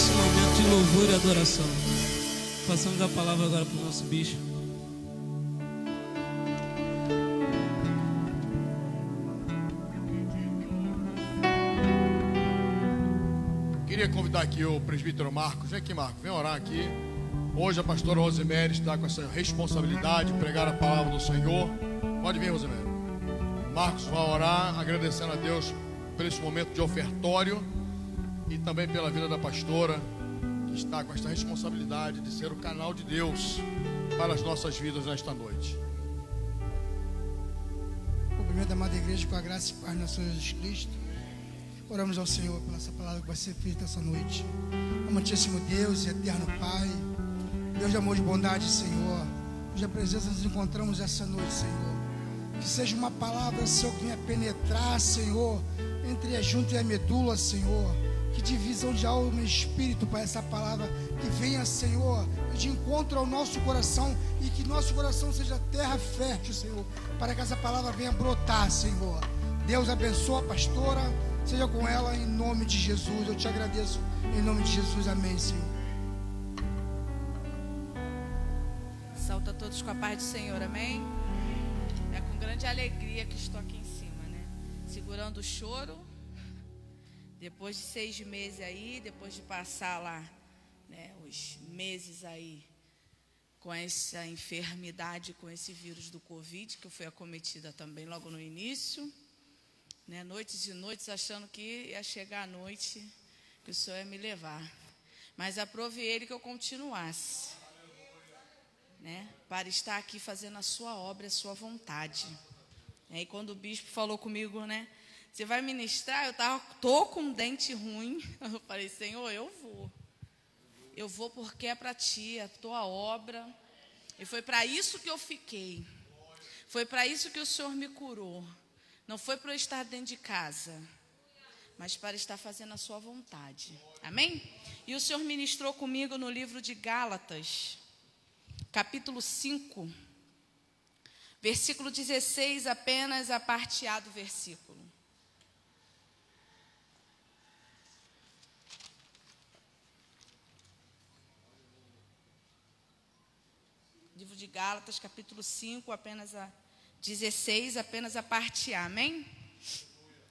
esse momento de louvor e adoração. Passamos a palavra agora para o nosso bispo. Queria convidar aqui o presbítero Marcos. Vem aqui, Marcos, vem orar aqui. Hoje a pastora Rosemary está com essa responsabilidade de pregar a palavra do Senhor. Pode vir, Rosemary. Marcos vai orar, agradecendo a Deus por esse momento de ofertório e também pela vida da pastora, que está com esta responsabilidade de ser o canal de Deus para as nossas vidas nesta noite. Cumprimento a amada igreja com a graça e paz do nosso Senhor Jesus Cristo. Oramos ao Senhor pela essa palavra que vai ser feita essa noite. Amantíssimo Deus e eterno Pai, Deus de amor e de bondade, Senhor, cuja presença nos encontramos essa noite, Senhor. Que seja uma palavra, Senhor, que venha penetrar, Senhor, entre a junta e a medula, Senhor. Que divisão de alma e espírito para essa palavra que venha, Senhor, de encontro ao nosso coração e que nosso coração seja terra fértil, Senhor, para que essa palavra venha brotar, Senhor. Deus abençoa a pastora, seja com ela em nome de Jesus. Eu te agradeço em nome de Jesus, amém, Senhor. Salta a todos com a paz do Senhor, amém? É com grande alegria que estou aqui em cima, né? Segurando o choro. Depois de 6 meses aí, depois de passar lá, né, os meses aí com essa enfermidade, com esse vírus do Covid, que eu fui acometida também logo no início, né, noites e noites achando que ia chegar a noite, que o Senhor ia me levar. Mas aprove Ele que eu continuasse, né, para estar aqui fazendo a sua obra, a sua vontade. E quando o bispo falou comigo, né, você vai ministrar? Tô com um dente ruim. Eu falei, Senhor, eu vou. Eu vou porque é para ti, é a tua obra. E foi para isso que eu fiquei. Foi para isso que o Senhor me curou. Não foi para eu estar dentro de casa, mas para estar fazendo a sua vontade. Amém? E o Senhor ministrou comigo no livro de Gálatas, capítulo 5, versículo 16, apenas a parte A do versículo. Livro de Gálatas, capítulo 5, apenas a 16, apenas a parte A, amém?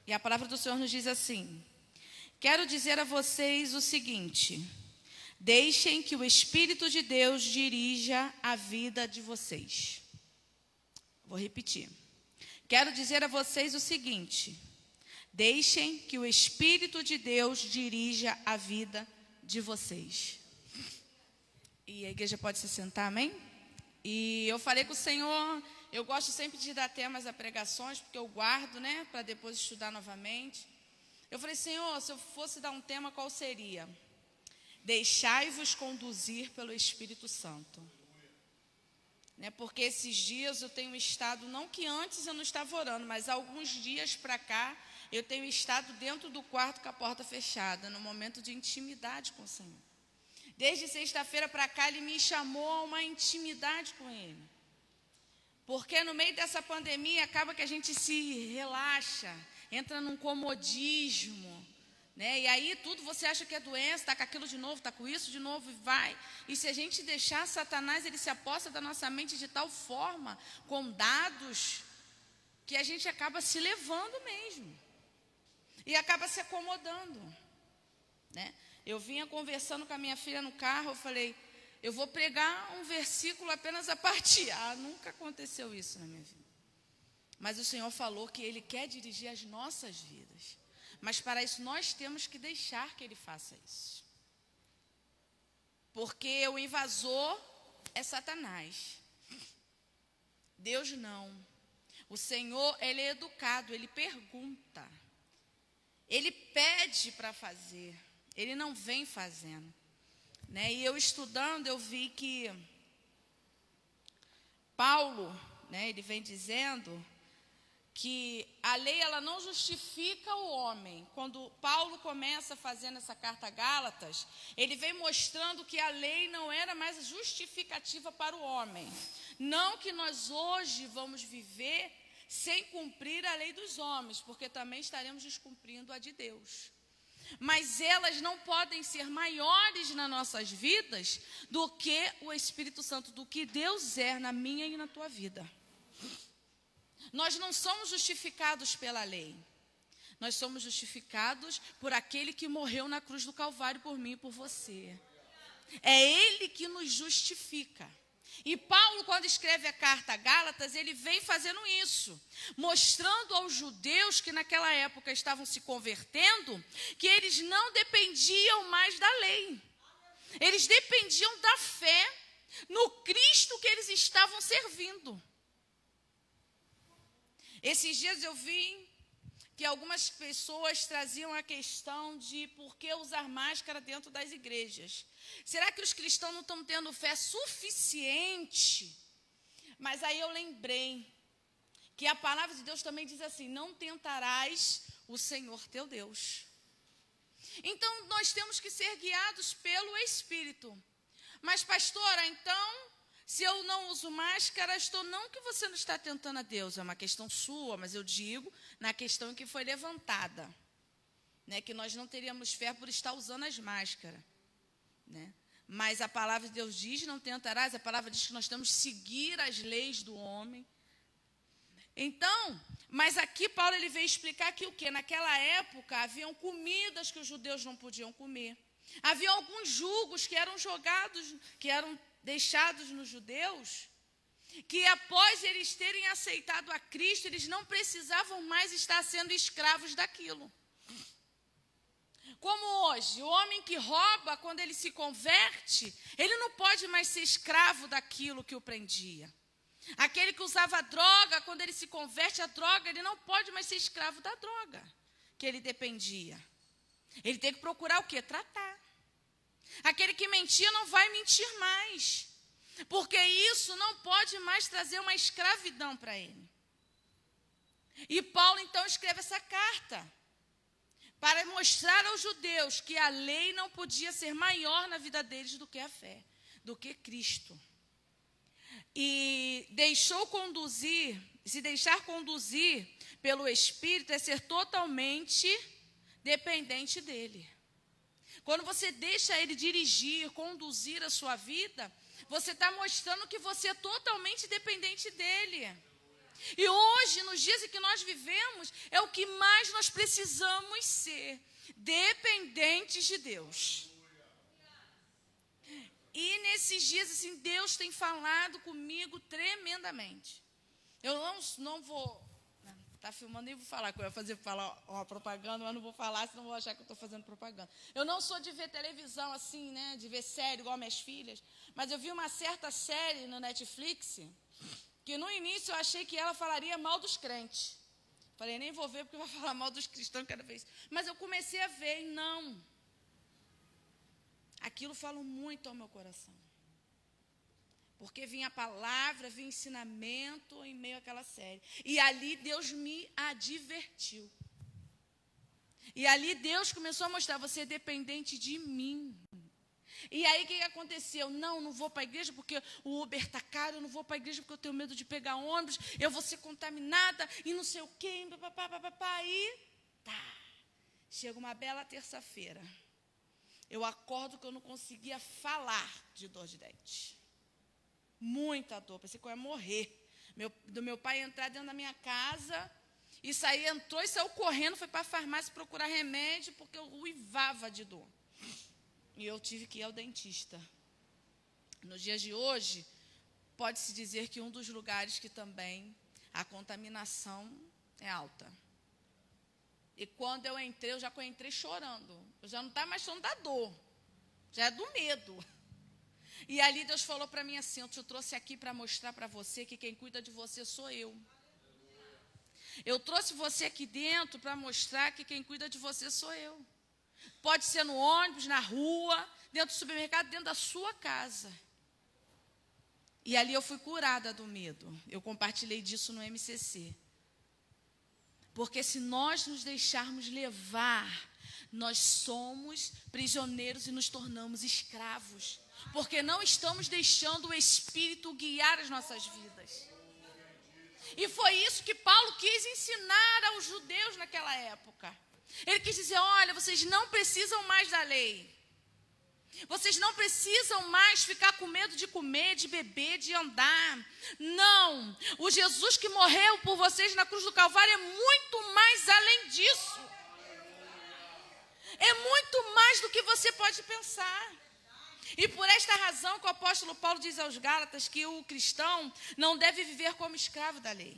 E a palavra do Senhor nos diz assim: quero dizer a vocês o seguinte: deixem que o Espírito de Deus dirija a vida de vocês. Vou repetir. Quero dizer a vocês o seguinte: deixem que o Espírito de Deus dirija a vida de vocês. E a igreja pode se sentar, amém? E eu falei com o Senhor, eu gosto sempre de dar temas a pregações, porque eu guardo, né, para depois estudar novamente. Eu falei, Senhor, se eu fosse dar um tema, qual seria? Deixai-vos conduzir pelo Espírito Santo. Né, porque esses dias eu tenho estado, não que antes eu não estava orando, mas alguns dias para cá, eu tenho estado dentro do quarto com a porta fechada, no momento de intimidade com o Senhor. Desde sexta-feira para cá, Ele me chamou a uma intimidade com Ele. Porque no meio dessa pandemia, acaba que a gente se relaxa, entra num comodismo, né? E aí tudo você acha que é doença, está com aquilo de novo, está com isso de novo e vai. E se a gente deixar Satanás, ele se aposta da nossa mente de tal forma, com dados, que a gente acaba se levando mesmo. E acaba se acomodando, né? Eu vinha conversando com a minha filha no carro, eu falei, eu vou pregar um versículo apenas a parte A. Nunca aconteceu isso na minha vida. Mas o Senhor falou que Ele quer dirigir as nossas vidas. Mas para isso nós temos que deixar que Ele faça isso. Porque o invasor é Satanás. Deus não. O Senhor, Ele é educado, Ele pergunta. Ele pede para fazer. Ele não vem fazendo, né? E eu estudando, eu vi que Paulo, né, ele vem dizendo que a lei ela não justifica o homem. Quando Paulo começa fazendo essa carta a Gálatas, ele vem mostrando que a lei não era mais justificativa para o homem. Não que nós hoje vamos viver sem cumprir a lei dos homens, porque também estaremos descumprindo a de Deus. mas elas não podem ser maiores nas nossas vidas do que o Espírito Santo, do que Deus é na minha e na tua vida. Nós não somos justificados pela lei. Nós somos justificados por aquele que morreu na cruz do Calvário por mim e por você. É Ele que nos justifica. E Paulo, quando escreve a carta a Gálatas, ele vem fazendo isso, mostrando aos judeus que naquela época estavam se convertendo, que eles não dependiam mais da lei. Eles dependiam da fé no Cristo que eles estavam servindo. Esses dias eu vi que algumas pessoas traziam a questão de por que usar máscara dentro das igrejas. Será que os cristãos não estão tendo fé suficiente? Mas aí eu lembrei que a palavra de Deus também diz assim: não tentarás o Senhor teu Deus. Então nós temos que ser guiados pelo Espírito. Mas pastora, então, se eu não uso máscara, não que você não está tentando a Deus, é uma questão sua, mas eu digo na questão em que foi levantada, né, que nós não teríamos fé por estar usando as máscaras, né? Mas a palavra de Deus diz, não tentarás, a palavra diz que nós temos que seguir as leis do homem. Então, mas aqui Paulo ele veio explicar que o quê? Naquela época haviam comidas que os judeus não podiam comer. Havia alguns julgos que eram jogados, que eram deixados nos judeus, que após eles terem aceitado a Cristo, eles não precisavam mais estar sendo escravos daquilo. Como hoje, o homem que rouba, quando ele se converte, ele não pode mais ser escravo daquilo que o prendia. Aquele que usava droga, quando ele se converte à droga, ele não pode mais ser escravo da droga que ele dependia. Ele tem que procurar o quê? Tratar. Aquele que mentia não vai mentir mais, porque isso não pode mais trazer uma escravidão para ele. E Paulo então escreve essa carta para mostrar aos judeus que a lei não podia ser maior na vida deles do que a fé, do que Cristo. E se deixar conduzir pelo Espírito é ser totalmente dependente dele. Quando você deixa ele dirigir, conduzir a sua vida, você está mostrando que você é totalmente dependente dele. E hoje, nos dias em que nós vivemos, é o que mais nós precisamos ser, dependentes de Deus. E nesses dias, assim, Deus tem falado comigo tremendamente. Eu não vou... Está filmando, nem vou falar, que eu ia falar uma propaganda, mas não vou falar, senão vou achar que eu estou fazendo propaganda. Eu não sou de ver televisão assim, né, de ver série igual minhas filhas, mas eu vi uma certa série no Netflix, que no início eu achei que ela falaria mal dos crentes. Falei, nem vou ver porque vai falar mal dos cristãos cada vez. Mas eu comecei a ver e não. Aquilo falou muito ao meu coração. Porque vinha a palavra, vinha ensinamento em meio àquela série. E ali Deus me advertiu. E ali Deus começou a mostrar, você é dependente de mim. E aí o que aconteceu? Não vou para a igreja porque o Uber está caro, eu não vou para a igreja porque eu tenho medo de pegar ônibus, eu vou ser contaminada e não sei o quê. E tá. Chega uma bela terça-feira. Eu acordo que eu não conseguia falar de dor de dente. Muita dor, pensei que eu ia morrer. Do meu pai entrar dentro da minha casa e entrou e saiu correndo, foi para a farmácia procurar remédio, porque eu uivava de dor. E eu tive que ir ao dentista. Nos dias de hoje, pode-se dizer que um dos lugares que também a contaminação é alta. E quando eu entrei, eu já entrei chorando. Eu já não estava mais chorando da dor, já é do medo. E ali Deus falou para mim assim, eu te trouxe aqui para mostrar para você que quem cuida de você sou eu. Eu trouxe você aqui dentro para mostrar que quem cuida de você sou eu. Pode ser no ônibus, na rua, dentro do supermercado, dentro da sua casa. E ali eu fui curada do medo. Eu compartilhei disso no MCC. Porque se nós nos deixarmos levar, nós somos prisioneiros e nos tornamos escravos. Porque não estamos deixando o Espírito guiar as nossas vidas. E foi isso que Paulo quis ensinar aos judeus naquela época. Ele quis dizer, olha, vocês não precisam mais da lei. Vocês não precisam mais ficar com medo de comer, de beber, de andar. Não, o Jesus que morreu por vocês na cruz do Calvário é muito mais além disso. É muito mais do que você pode pensar. E por esta razão que o apóstolo Paulo diz aos Gálatas que o cristão não deve viver como escravo da lei,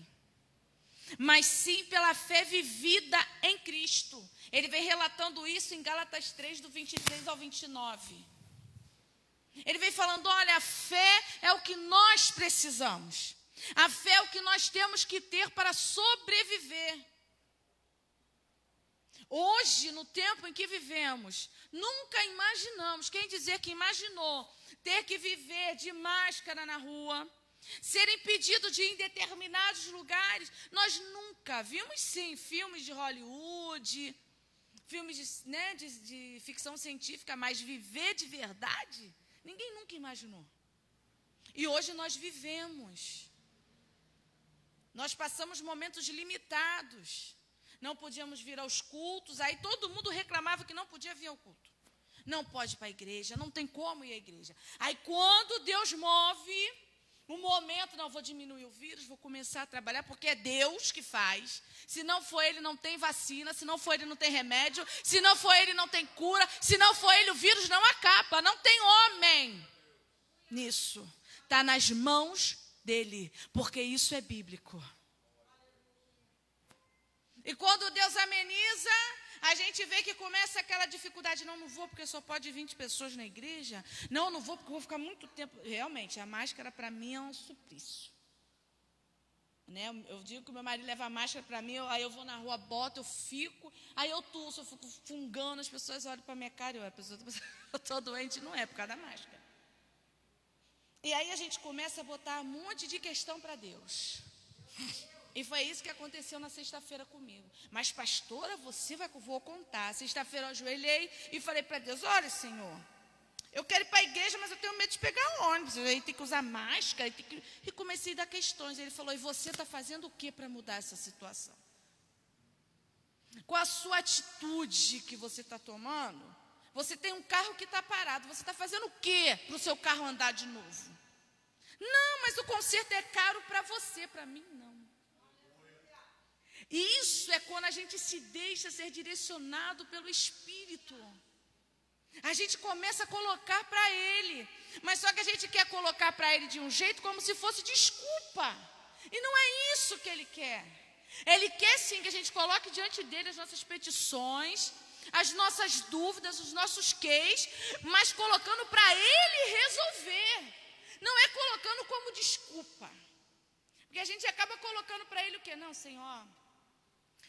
mas sim pela fé vivida em Cristo. Ele vem relatando isso em Gálatas 3, do 23 ao 29. Ele vem falando, olha, a fé é o que nós precisamos. A fé é o que nós temos que ter para sobreviver. Hoje, no tempo em que vivemos, nunca imaginamos, quem dizer que imaginou, ter que viver de máscara na rua, ser impedido de ir em determinados lugares. Nós nunca vimos, sim, filmes de Hollywood, filmes de ficção científica, mas viver de verdade, ninguém nunca imaginou. E hoje nós vivemos. Nós passamos momentos limitados. Não podíamos vir aos cultos, aí todo mundo reclamava que não podia vir ao culto. Não pode ir para a igreja, não tem como ir à igreja. Aí quando Deus move, um momento, não, vou diminuir o vírus, vou começar a trabalhar, porque é Deus que faz. Se não for Ele, não tem vacina, se não for Ele, não tem remédio, se não for Ele, não tem cura, se não for Ele, o vírus não acaba, não tem homem nisso. Está nas mãos dEle, porque isso é bíblico. E quando Deus ameniza, a gente vê que começa aquela dificuldade. Não vou porque só pode 20 pessoas na igreja. Não vou porque eu vou ficar muito tempo. Realmente, a máscara para mim é um suplício. Né? Eu digo que o meu marido leva a máscara para mim, aí eu vou na rua, boto, eu fico, aí eu tuço, eu fico fungando, as pessoas olham para a minha cara e eu estou doente, não é por causa da máscara. E aí a gente começa a botar um monte de questão para Deus. E foi isso que aconteceu na sexta-feira comigo. Mas, pastora, vou contar. Sexta-feira eu ajoelhei e falei para Deus, olha, Senhor, eu quero ir para a igreja, mas eu tenho medo de pegar ônibus. Eu tenho que usar máscara. E comecei a dar questões. Ele falou, e você está fazendo o que para mudar essa situação? Com a sua atitude que você está tomando, você tem um carro que está parado. Você está fazendo o que para o seu carro andar de novo? Não, mas o conserto é caro para você, para mim não. E isso é quando a gente se deixa ser direcionado pelo Espírito. A gente começa a colocar para Ele. Mas só que a gente quer colocar para Ele de um jeito como se fosse desculpa. E não é isso que Ele quer. Ele quer sim que a gente coloque diante dEle as nossas petições, as nossas dúvidas, os nossos queis, mas colocando para Ele resolver. Não é colocando como desculpa. Porque a gente acaba colocando para Ele o quê? Não, Senhor,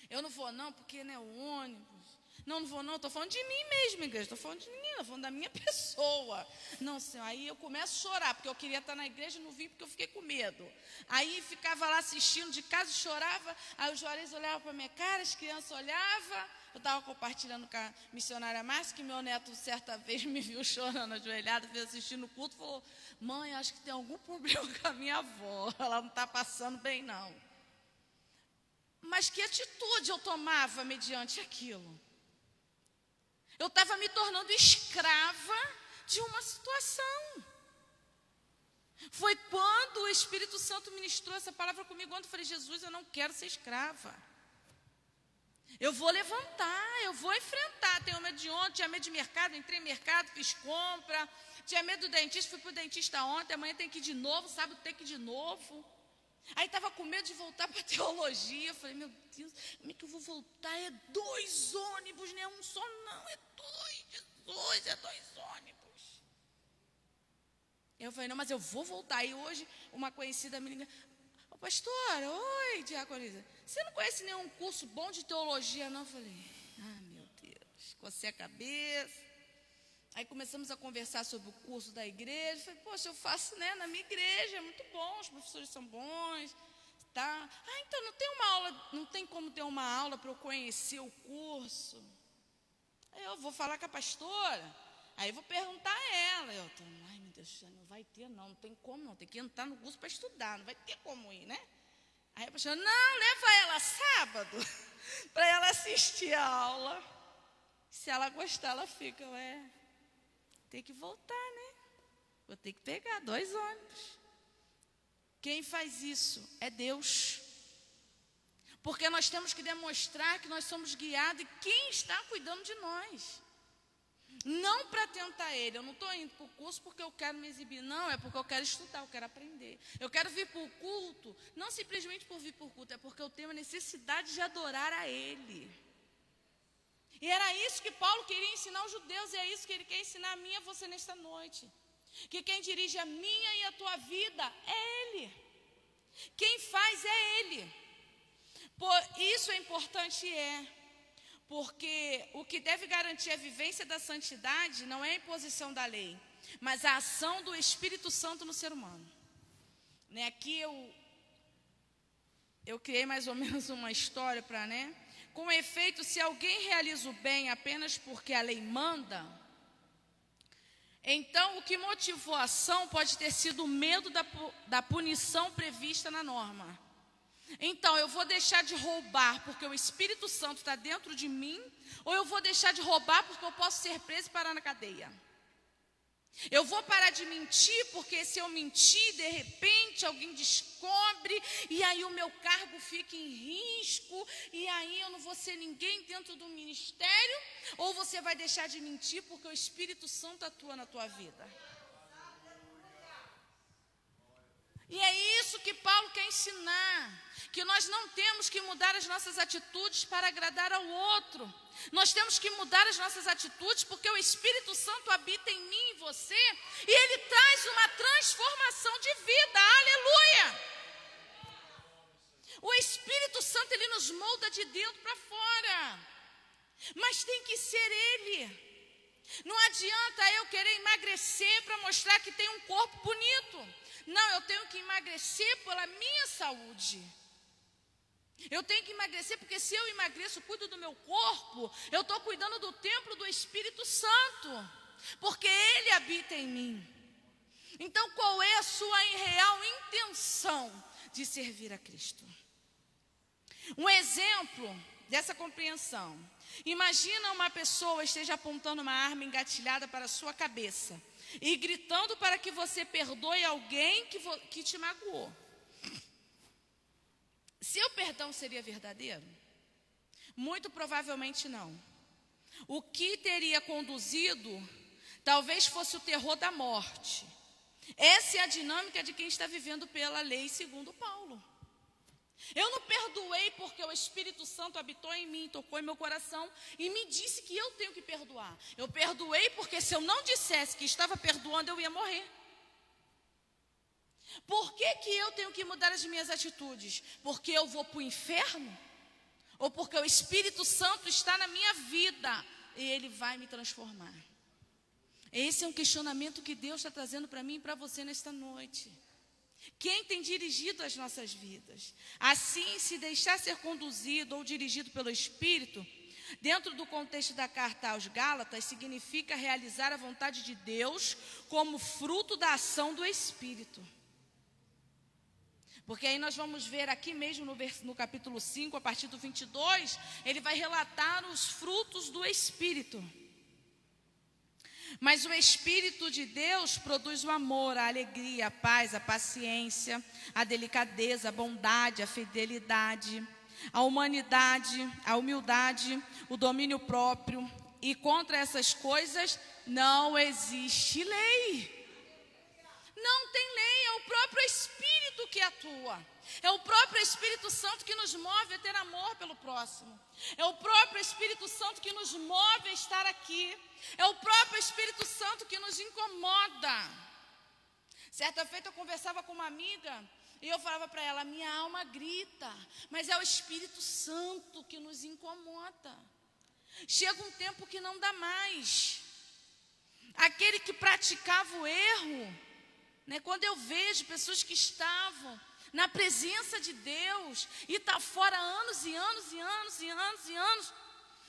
eu não vou não, porque né, o ônibus. Não vou não, estou falando de mim mesmo, igreja. Estou falando de ninguém, estou falando da minha pessoa. Não, Senhor, aí eu começo a chorar, porque eu queria estar na igreja e não vim porque eu fiquei com medo. Aí ficava lá assistindo de casa e chorava. Aí os Juarez olhavam para a minha cara, as crianças olhavam. Eu estava compartilhando com a missionária Márcia, que meu neto certa vez me viu chorando ajoelhado, fez assistindo o culto, falou, mãe, acho que tem algum problema com a minha avó. Ela não está passando bem não. Mas que atitude eu tomava mediante aquilo? Eu estava me tornando escrava de uma situação. Foi quando o Espírito Santo ministrou essa palavra comigo, quando eu falei, Jesus, eu não quero ser escrava. Eu vou levantar, eu vou enfrentar. Tenho medo de ontem, tinha medo de mercado, entrei em mercado, fiz compra. Tinha medo do dentista, fui para o dentista ontem, amanhã tem que ir de novo, sábado tem que ir de novo. Aí estava com medo de voltar para a teologia. Eu falei, meu Deus, como é que eu vou voltar? É 2 ônibus, não é um só não, é 2, Jesus, é 2 ônibus. Eu falei, não, mas eu vou voltar. E hoje uma conhecida me liga, ô pastora, oi, diaconisa, você não conhece nenhum curso bom de teologia não? Eu falei, meu Deus, cocei a cabeça. Aí começamos a conversar sobre o curso da igreja. Falei, poxa, eu faço na minha igreja, é muito bom, os professores são bons, tá? Então não tem como ter uma aula para eu conhecer o curso. Aí eu vou falar com a pastora, aí eu vou perguntar a ela. Ai meu Deus, não vai ter não tem como não, tem que entrar no curso para estudar, não vai ter como ir, né? Aí a pastora, não, leva ela sábado. para ela assistir a aula. Se ela gostar, ela fica, tem que voltar, né? Vou ter que pegar 2 ônibus. Quem faz isso é Deus. Porque nós temos que demonstrar que nós somos guiados e quem está cuidando de nós. Não para tentar Ele. Eu não estou indo para o curso porque eu quero me exibir. Não, é porque eu quero estudar, eu quero aprender. Eu quero vir para o culto, não simplesmente por vir para o culto, é porque eu tenho a necessidade de adorar a Ele. E era isso que Paulo queria ensinar aos judeus, e é isso que ele quer ensinar a mim e a você nesta noite. Que quem dirige a minha e a tua vida é Ele. Quem faz é Ele. Isso é importante, porque o que deve garantir a vivência da santidade não é a imposição da lei, mas a ação do Espírito Santo no ser humano. Aqui eu criei mais ou menos uma história para, Com efeito, se alguém realiza o bem apenas porque a lei manda, então o que motivou a ação pode ter sido o medo da punição prevista na norma. Então, eu vou deixar de roubar porque o Espírito Santo está dentro de mim, ou eu vou deixar de roubar porque eu posso ser preso e parar na cadeia? Eu vou parar de mentir porque se eu mentir, de repente alguém descobre e aí o meu cargo fica em risco e aí eu não vou ser ninguém dentro do ministério? Ou você vai deixar de mentir porque o Espírito Santo atua na tua vida? E é isso que Paulo quer ensinar, que nós não temos que mudar as nossas atitudes para agradar ao outro. Nós temos que mudar as nossas atitudes porque o Espírito Santo habita em mim e em você e Ele traz uma transformação de vida. Aleluia! O Espírito Santo, Ele nos molda de dentro para fora, mas tem que ser Ele. Não adianta eu querer emagrecer para mostrar que tem um corpo bonito. Não, eu tenho que emagrecer pela minha saúde. Eu tenho que emagrecer porque se eu emagreço, cuido do meu corpo, eu estou cuidando do templo do Espírito Santo, porque Ele habita em mim. Então, qual é a sua real intenção de servir a Cristo? Um exemplo dessa compreensão. Imagina uma pessoa esteja apontando uma arma engatilhada para a sua cabeça e gritando para que você perdoe alguém que te magoou. Seu perdão seria verdadeiro? Muito provavelmente não. O que teria conduzido talvez fosse o terror da morte. Essa é a dinâmica de quem está vivendo pela lei segundo Paulo. Eu não perdoei porque o Espírito Santo habitou em mim, tocou em meu coração e me disse que eu tenho que perdoar. Eu perdoei porque se eu não dissesse que estava perdoando, eu ia morrer. Por que eu tenho que mudar as minhas atitudes? Porque eu vou para o inferno? Ou porque o Espírito Santo está na minha vida e Ele vai me transformar? Esse é um questionamento que Deus está trazendo para mim e para você nesta noite. Quem tem dirigido as nossas vidas? Assim, se deixar ser conduzido ou dirigido pelo Espírito, dentro do contexto da carta aos Gálatas, significa realizar a vontade de Deus como fruto da ação do Espírito. Porque aí nós vamos ver aqui mesmo no capítulo 5, a partir do 22, ele vai relatar os frutos do Espírito. Mas o Espírito de Deus produz o amor, a alegria, a paz, a paciência, a delicadeza, a bondade, a fidelidade, a humanidade, a humildade, o domínio próprio. E contra essas coisas não existe lei. Não tem lei, é o próprio Espírito que atua. É o próprio Espírito Santo que nos move a ter amor pelo próximo. É o próprio Espírito Santo que nos move a estar aqui. É o próprio Espírito Santo que nos incomoda. Certa feita eu conversava com uma amiga e eu falava para ela, minha alma grita, mas é o Espírito Santo que nos incomoda. Chega um tempo que não dá mais. Aquele que praticava o erro, quando eu vejo pessoas que estavam na presença de Deus e está fora anos e anos e anos e anos e anos,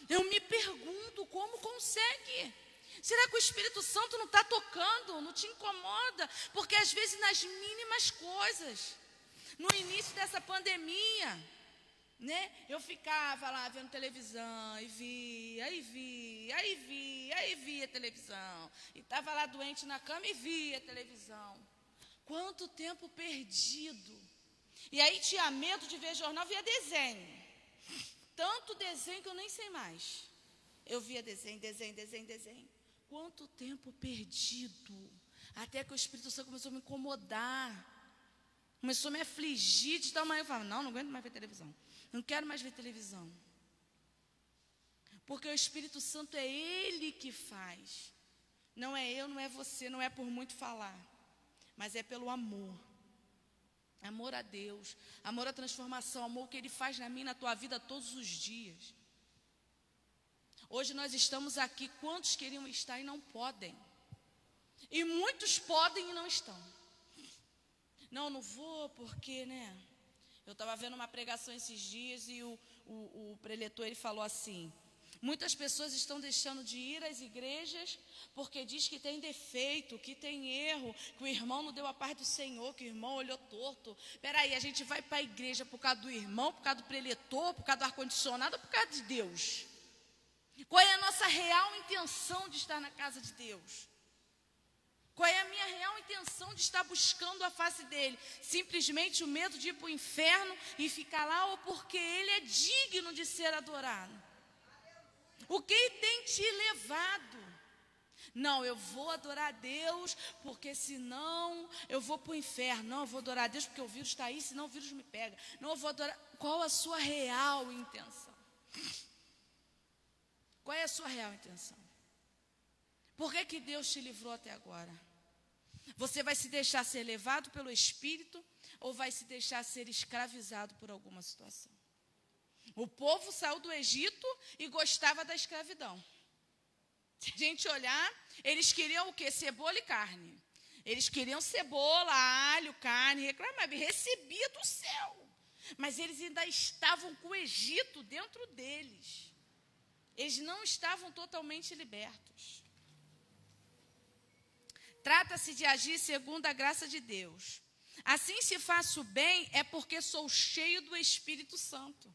eu me pergunto como consegue. Será que o Espírito Santo não está tocando, não te incomoda? Porque às vezes nas mínimas coisas, no início dessa pandemia, né? Eu ficava lá vendo televisão, e via televisão. E estava lá doente na cama e via televisão. Quanto tempo perdido. E aí tinha medo de ver jornal, via desenho. Tanto desenho que eu nem sei mais. Eu via desenho. Quanto tempo perdido. Até que o Espírito Santo começou a me incomodar. Começou a me afligir de tal maneira. Eu falava, não aguento mais ver televisão. Não quero mais ver televisão. Porque o Espírito Santo é Ele que faz. Não é eu, não é você, não é por muito falar. Mas é pelo amor. Amor a Deus, amor à transformação, amor que Ele faz na minha e na tua vida todos os dias. Hoje nós estamos aqui, quantos queriam estar e não podem? E muitos podem e não estão. Não vou porque, né? Eu estava vendo uma pregação esses dias e o preletor ele falou assim: muitas pessoas estão deixando de ir às igrejas porque diz que tem defeito, que tem erro, que o irmão não deu a paz do Senhor, que o irmão olhou torto. Peraí, a gente vai para a igreja por causa do irmão, por causa do preletor, por causa do ar-condicionado ou por causa de Deus? Qual é a nossa real intenção de estar na casa de Deus? Qual é a minha real intenção de estar buscando a face dele? Simplesmente o medo de ir para o inferno e ficar lá, ou porque ele é digno de ser adorado? O que tem te levado? Não, eu vou adorar a Deus, porque senão eu vou para o inferno. Não, eu vou adorar a Deus porque o vírus está aí, senão o vírus me pega. Não, eu vou adorar. Qual a sua real intenção? Qual é a sua real intenção? Por que Deus te livrou até agora? Você vai se deixar ser levado pelo Espírito ou vai se deixar ser escravizado por alguma situação? O povo saiu do Egito e gostava da escravidão. Se a gente olhar, eles queriam o quê? Cebola e carne. Eles queriam cebola, alho, carne, reclamavam, recebia do céu. Mas eles ainda estavam com o Egito dentro deles. Eles não estavam totalmente libertos. Trata-se de agir segundo a graça de Deus. Assim, se faço bem, é porque sou cheio do Espírito Santo.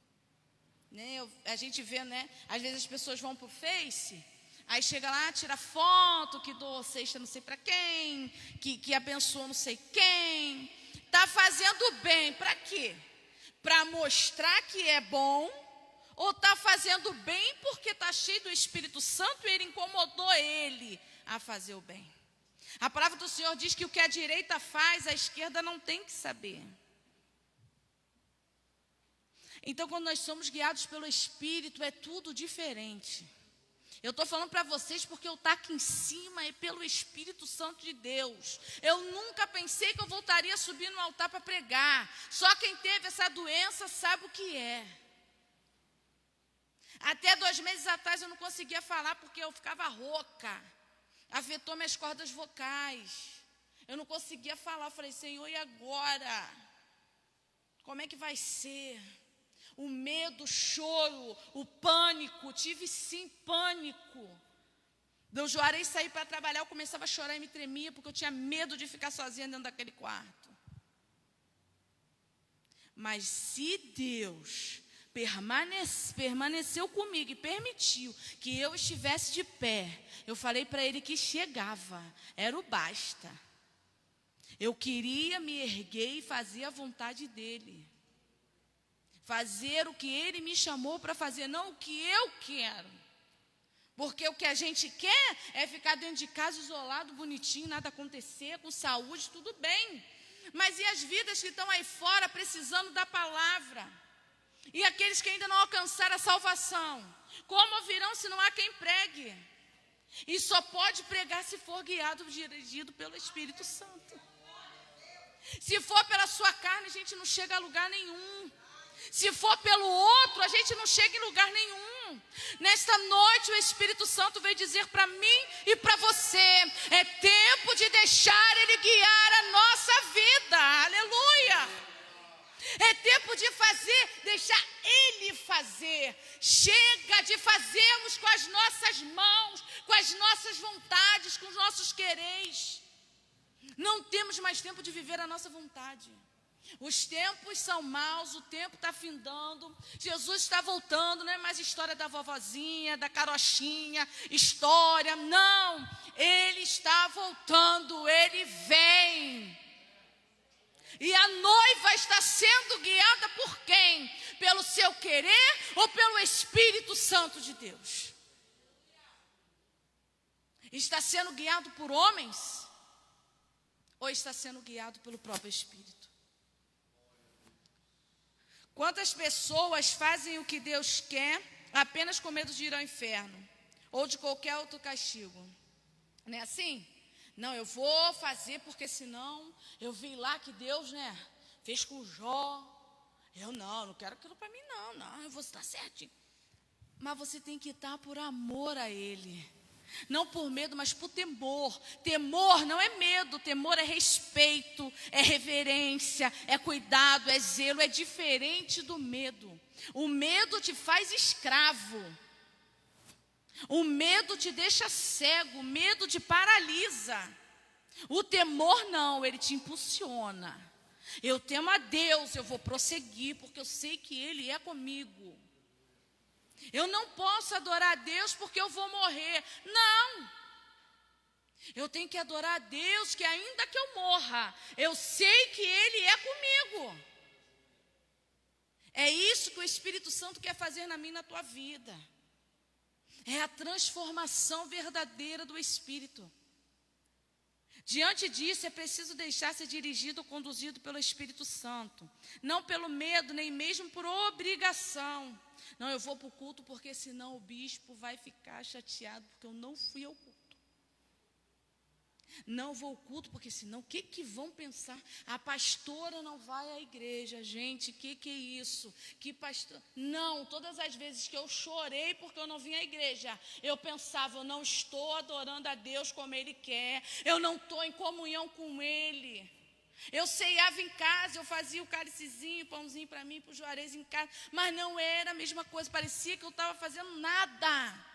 Né? A gente vê, né? Às vezes as pessoas vão para o Face, aí chega lá, tira foto, que dou cesta não sei para quem, que abençoa não sei quem. Está fazendo bem, para quê? Para mostrar que é bom, ou está fazendo bem porque está cheio do Espírito Santo e ele incomodou ele a fazer o bem? A palavra do Senhor diz que o que a direita faz, a esquerda não tem que saber. Então, quando nós somos guiados pelo Espírito, é tudo diferente. Eu estou falando para vocês porque eu estou aqui em cima é pelo Espírito Santo de Deus. Eu nunca pensei que eu voltaria a subir no altar para pregar. Só quem teve essa doença sabe o que é. Até 2 meses atrás eu não conseguia falar porque eu ficava rouca. Afetou minhas cordas vocais. Eu não conseguia falar. Eu falei, Senhor, e agora? Como é que vai ser? O medo, o choro, o pânico. Tive sim pânico. Eu joarei sair para trabalhar, eu começava a chorar e me tremia, porque eu tinha medo de ficar sozinha dentro daquele quarto. Mas se Deus permaneceu comigo e permitiu que eu estivesse de pé, eu falei para ele que chegava, era o basta. Eu queria me erguer e fazer a vontade dele. Fazer o que ele me chamou para fazer, não o que eu quero. Porque o que a gente quer é ficar dentro de casa isolado, bonitinho, nada acontecer, com saúde, tudo bem. Mas e as vidas que estão aí fora precisando da palavra? E aqueles que ainda não alcançaram a salvação? Como ouvirão se não há quem pregue? E só pode pregar se for guiado, dirigido pelo Espírito Santo. Se for pela sua carne, a gente não chega a lugar nenhum. Se for pelo outro, a gente não chega em lugar nenhum. Nesta noite o Espírito Santo veio dizer para mim e para você: é tempo de deixar Ele guiar a nossa vida. Aleluia! É tempo de fazer, deixar Ele fazer. Chega de fazermos com as nossas mãos, com as nossas vontades, com os nossos quereres. Não temos mais tempo de viver a nossa vontade. Os tempos são maus, o tempo está findando, Jesus está voltando, não é mais história da vovozinha, da carochinha, história, não, Ele está voltando, Ele vem. E a noiva está sendo guiada por quem? Pelo seu querer ou pelo Espírito Santo de Deus? Está sendo guiado por homens? Ou está sendo guiado pelo próprio Espírito? Quantas pessoas fazem o que Deus quer apenas com medo de ir ao inferno? Ou de qualquer outro castigo? Não é assim? Não, eu vou fazer porque senão eu vi lá que Deus, fez com Jó. Eu não quero aquilo para mim não, eu vou estar certinho. Mas você tem que estar por amor a Ele. Não por medo, mas por temor. Temor não é medo, temor é respeito, é reverência, é cuidado, é zelo, é diferente do medo. O medo te faz escravo. O medo te deixa cego, o medo te paralisa. O temor não, ele te impulsiona. Eu temo a Deus, eu vou prosseguir, porque eu sei que Ele é comigo. Eu não posso adorar a Deus porque eu vou morrer. Não. Eu tenho que adorar a Deus que ainda que eu morra, eu sei que Ele é comigo. É isso que o Espírito Santo quer fazer na minha e na tua vida. É a transformação verdadeira do Espírito. Diante disso, é preciso deixar ser dirigido ou conduzido pelo Espírito Santo. Não pelo medo, nem mesmo por obrigação. Não, eu vou para o culto porque senão o bispo vai ficar chateado porque eu não fui ao culto. Não vou ao culto porque senão o que vão pensar? A pastora não vai à igreja. Gente, que é isso? Que pastor? Não, todas as vezes que eu chorei porque eu não vim à igreja, eu pensava, eu não estou adorando a Deus como Ele quer. Eu não estou em comunhão com Ele. Eu ceiava em casa, eu fazia o cálicezinho, pãozinho para mim, para o Juarez em casa, mas não era a mesma coisa, parecia que eu estava fazendo nada.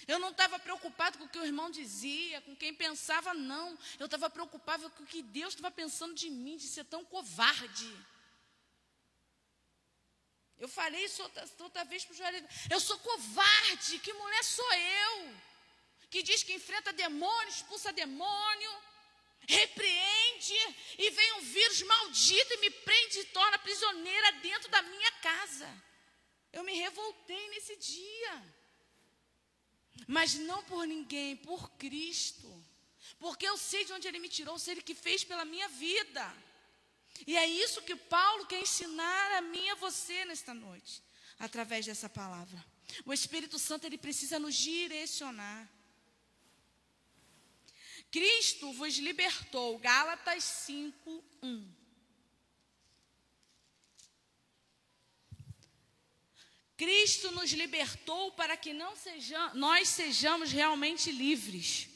Eu não estava preocupado com o que o irmão dizia, com quem pensava, não. Eu estava preocupado com o que Deus estava pensando de mim, de ser tão covarde. Eu falei isso outra vez para o Juarez, eu sou covarde, que mulher sou eu? Que diz que enfrenta demônio, expulsa demônio, repreende, e vem um vírus maldito e me prende e torna prisioneira dentro da minha casa. Eu me revoltei nesse dia. Mas não por ninguém, por Cristo. Porque eu sei de onde Ele me tirou, sei Ele que fez pela minha vida. E é isso que Paulo quer ensinar a mim e a você nesta noite, através dessa palavra. O Espírito Santo, Ele precisa nos direcionar. Cristo vos libertou, Gálatas 5:1. Cristo nos libertou para que nós sejamos realmente livres.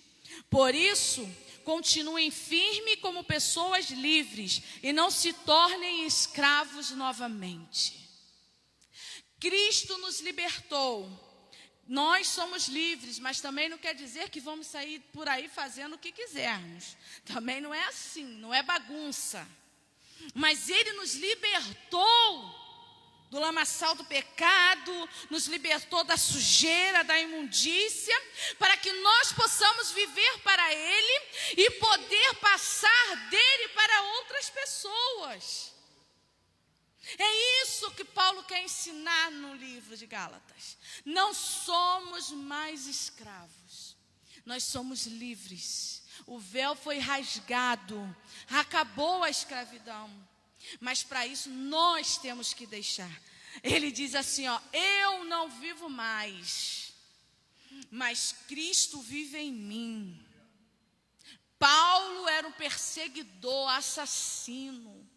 Por isso, continuem firmes como pessoas livres e não se tornem escravos novamente. Cristo nos libertou. Nós somos livres, mas também não quer dizer que vamos sair por aí fazendo o que quisermos. Também não é assim, não é bagunça. Mas Ele nos libertou do lamaçal do pecado, nos libertou da sujeira, da imundícia, para que nós possamos viver para Ele e poder passar dele para outras pessoas. É isso que Paulo quer ensinar no livro de Gálatas. Não somos mais escravos, nós somos livres. O véu foi rasgado, acabou a escravidão. Mas para isso nós temos que deixar. Ele diz assim, eu não vivo mais, mas Cristo vive em mim. Paulo era um perseguidor, assassino.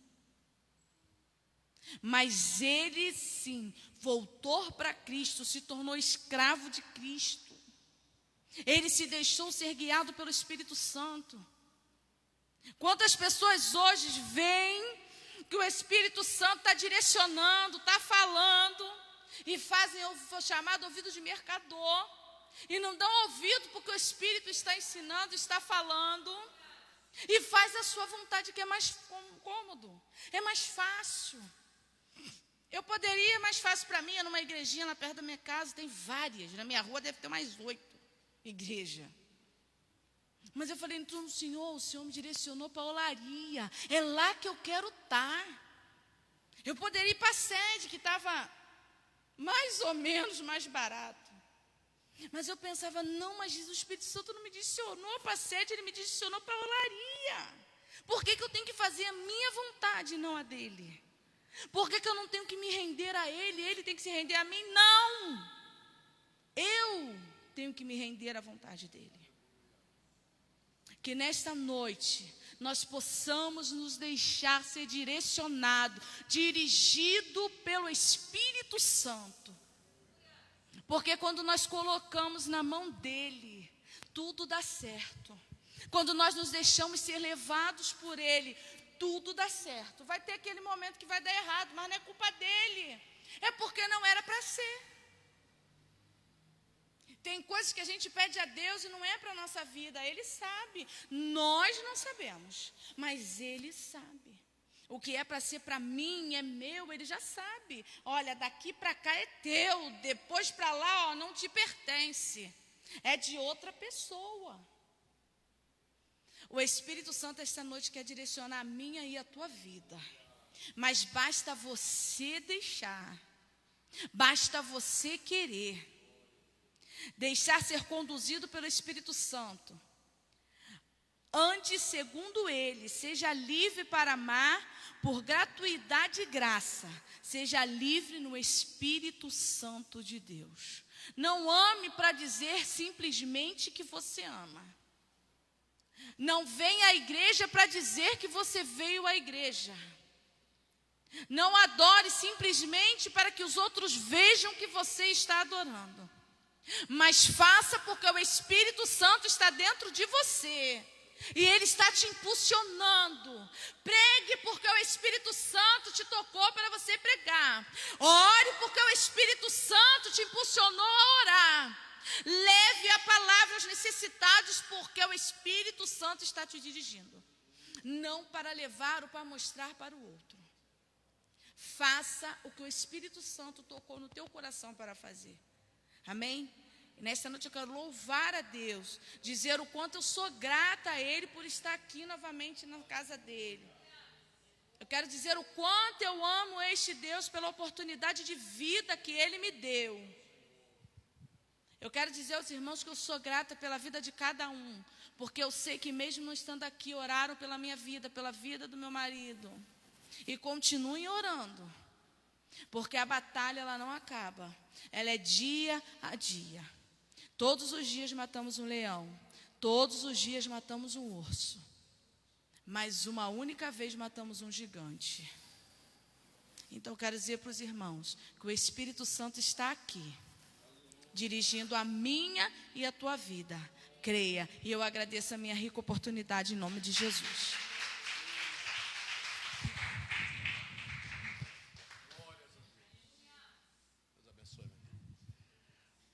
Mas ele sim, voltou para Cristo, se tornou escravo de Cristo. Ele se deixou ser guiado pelo Espírito Santo. Quantas pessoas hoje veem que o Espírito Santo está direcionando, está falando, e fazem o chamado ouvido de mercador, e não dão ouvido porque o Espírito está ensinando, está falando. E faz a sua vontade, que é mais cômodo, é mais fácil. Eu poderia, mais fácil para mim, numa igrejinha lá perto da minha casa, tem várias, na minha rua deve ter mais 8 igrejas. Mas eu falei, então, o Senhor me direcionou para a olaria, é lá que eu quero estar. Eu poderia ir para a sede, que estava mais ou menos mais barato. Mas eu pensava, não, mas o Espírito Santo não me direcionou para a sede, Ele me direcionou para a olaria. Por que eu tenho que fazer a minha vontade e não a dele? Por que eu não tenho que me render a Ele, Ele tem que se render a mim? Não! Eu tenho que me render à vontade dele. Que nesta noite nós possamos nos deixar ser direcionado, dirigido pelo Espírito Santo. Porque quando nós colocamos na mão dele, tudo dá certo. Quando nós nos deixamos ser levados por ele, tudo dá certo. Vai ter aquele momento que vai dar errado, mas não é culpa dele. É porque não era para ser. Tem coisas que a gente pede a Deus e não é para a nossa vida. Ele sabe. Nós não sabemos, mas Ele sabe. O que é para ser para mim é meu, Ele já sabe. Olha, daqui para cá é teu, depois para lá, não te pertence. É de outra pessoa. O Espírito Santo esta noite quer direcionar a minha e a tua vida. Mas basta você deixar. Basta você querer. Deixar ser conduzido pelo Espírito Santo. Ande segundo Ele. Seja livre para amar por gratuidade e graça. Seja livre no Espírito Santo de Deus. Não ame para dizer simplesmente que você ama. Não venha à igreja para dizer que você veio à igreja. Não adore simplesmente para que os outros vejam que você está adorando. Mas faça porque o Espírito Santo está dentro de você. E Ele está te impulsionando. Pregue porque o Espírito Santo te tocou para você pregar. Ore porque o Espírito Santo te impulsionou a orar. Leve a palavra aos necessitados, porque o Espírito Santo está te dirigindo. Não para levar ou para mostrar para o outro. Faça o que o Espírito Santo tocou no teu coração para fazer. Amém? E nesta noite eu quero louvar a Deus, dizer o quanto eu sou grata a Ele por estar aqui novamente na casa dEle. Eu quero dizer o quanto eu amo este Deus pela oportunidade de vida que Ele me deu. Eu quero dizer aos irmãos que eu sou grata pela vida de cada um, porque eu sei que mesmo não estando aqui, oraram pela minha vida, pela vida do meu marido. E continuem orando, porque a batalha ela não acaba, ela é dia a dia. Todos os dias matamos um leão, todos os dias matamos um urso, mas uma única vez matamos um gigante. Então eu quero dizer para os irmãos que o Espírito Santo está aqui, dirigindo a minha e a tua vida. Creia, e eu agradeço a minha rica oportunidade em nome de Jesus.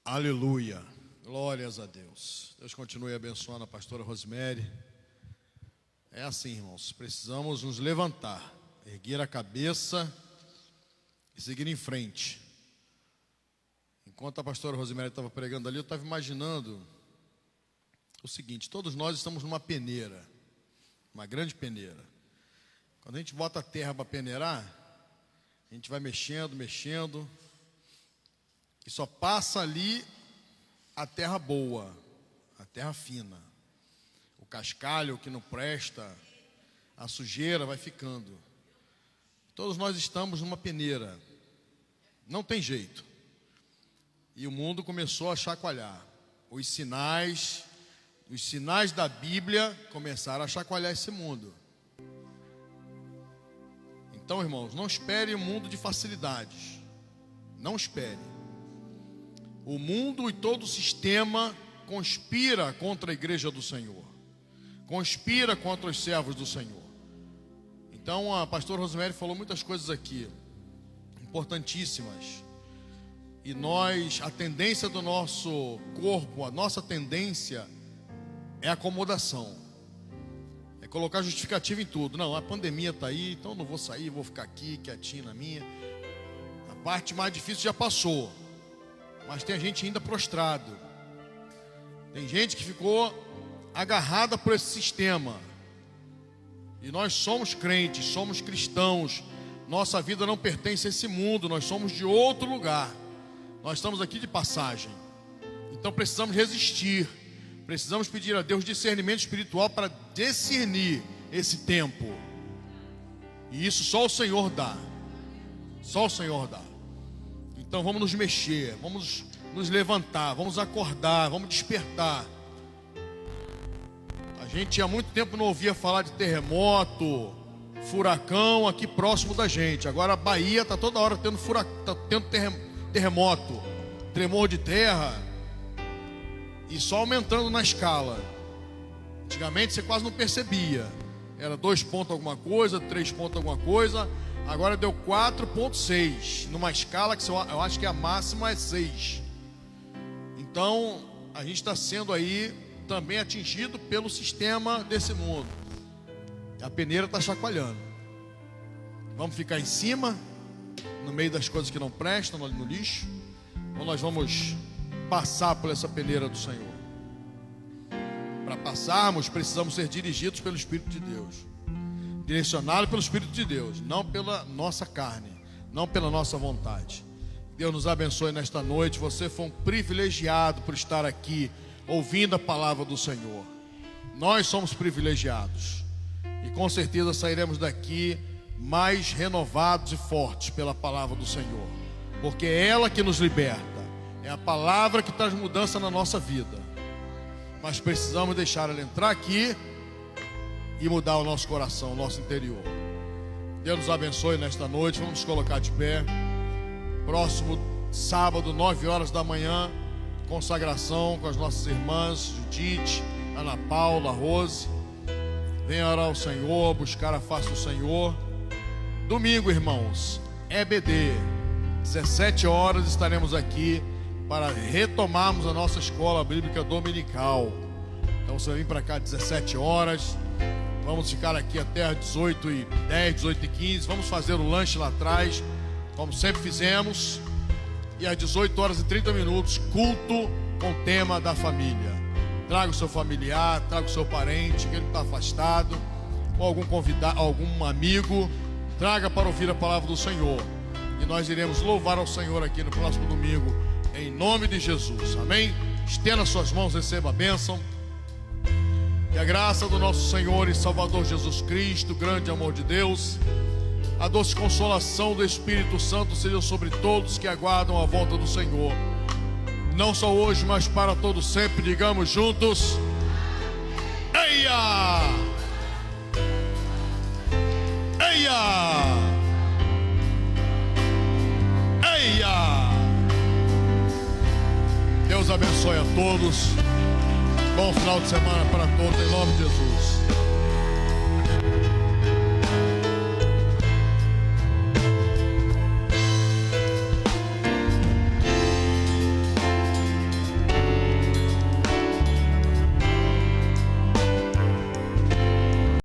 Aleluia, glórias a Deus. Deus continue abençoando a pastora Rosemary. É assim, irmãos, precisamos nos levantar, erguer a cabeça e seguir em frente. Enquanto a pastora Rosemary estava pregando ali, eu estava imaginando o seguinte: todos nós estamos numa peneira, uma grande peneira. Quando a gente bota a terra para peneirar, a gente vai mexendo, e só passa ali a terra boa, a terra fina. O cascalho que não presta, a sujeira vai ficando. Todos nós estamos numa peneira, não tem jeito. E o mundo começou a chacoalhar. Os sinais da Bíblia começaram a chacoalhar esse mundo. Então, irmãos, não espere um mundo de facilidades. Não espere. O mundo e todo o sistema conspira contra a igreja do Senhor. Conspira contra os servos do Senhor. Então, a pastora Rosemary falou muitas coisas aqui, importantíssimas. E a tendência do nosso corpo, a nossa tendência é acomodação. É colocar justificativa em tudo. Não, a pandemia está aí, então não vou sair, vou ficar aqui, quietinho na minha. A parte mais difícil já passou, mas tem gente ainda prostrado. Tem gente que ficou agarrada por esse sistema. E nós somos crentes, somos cristãos. Nossa vida não pertence a esse mundo, nós somos de outro lugar. Nós estamos aqui de passagem. Então precisamos resistir. Precisamos pedir a Deus discernimento espiritual para discernir esse tempo. E isso só o Senhor dá. Só o Senhor dá. Então vamos nos mexer, vamos nos levantar, vamos acordar, vamos despertar. A gente há muito tempo não ouvia falar de terremoto, furacão aqui próximo da gente. Agora a Bahia está toda hora tendo terremoto, tremor de terra. E só aumentando na escala. Antigamente você quase não percebia. Era 2 pontos alguma coisa, 3 pontos alguma coisa. Agora deu 4,6. Numa escala que eu acho que a máxima é 6. Então a gente está sendo aí também atingido pelo sistema desse mundo. A peneira está chacoalhando. Vamos ficar em cima, no meio das coisas que não prestam, no lixo, ou nós vamos passar por essa peneira do Senhor? Para passarmos, precisamos ser dirigidos pelo Espírito de Deus, direcionados pelo Espírito de Deus, não pela nossa carne, não pela nossa vontade. Deus nos abençoe nesta noite. Você foi um privilegiado por estar aqui ouvindo a palavra do Senhor. Nós somos privilegiados e com certeza sairemos daqui mais renovados e fortes pela palavra do Senhor, porque é ela que nos liberta. É a palavra que traz mudança na nossa vida. Mas precisamos deixar ela entrar aqui e mudar o nosso coração, o nosso interior. Deus nos abençoe nesta noite. Vamos nos colocar de pé. Próximo sábado, 9 horas da manhã, consagração com as nossas irmãs Judite, Ana Paula, Rose. Venha orar ao Senhor, buscar a face do Senhor. Domingo, irmãos, EBD, 17 horas estaremos aqui para retomarmos a nossa escola bíblica dominical. Então você vem para cá às 17 horas. Vamos ficar aqui até às 18h10, 18h15. Vamos fazer o lanche lá atrás, como sempre fizemos. E às 18h30, culto com o tema da família. Traga o seu familiar, traga o seu parente, que ele está afastado, ou algum convidado, algum amigo. Traga para ouvir a palavra do Senhor. E nós iremos louvar ao Senhor aqui no próximo domingo, em nome de Jesus, amém? Estenda suas mãos, receba a bênção. Que a graça do nosso Senhor e Salvador Jesus Cristo, o grande amor de Deus, a doce consolação do Espírito Santo seja sobre todos que aguardam a volta do Senhor. Não só hoje, mas para todo sempre. Digamos juntos: Eia! Eia! Eia! Deus abençoe a todos. Bom final de semana para todos, em nome de Jesus.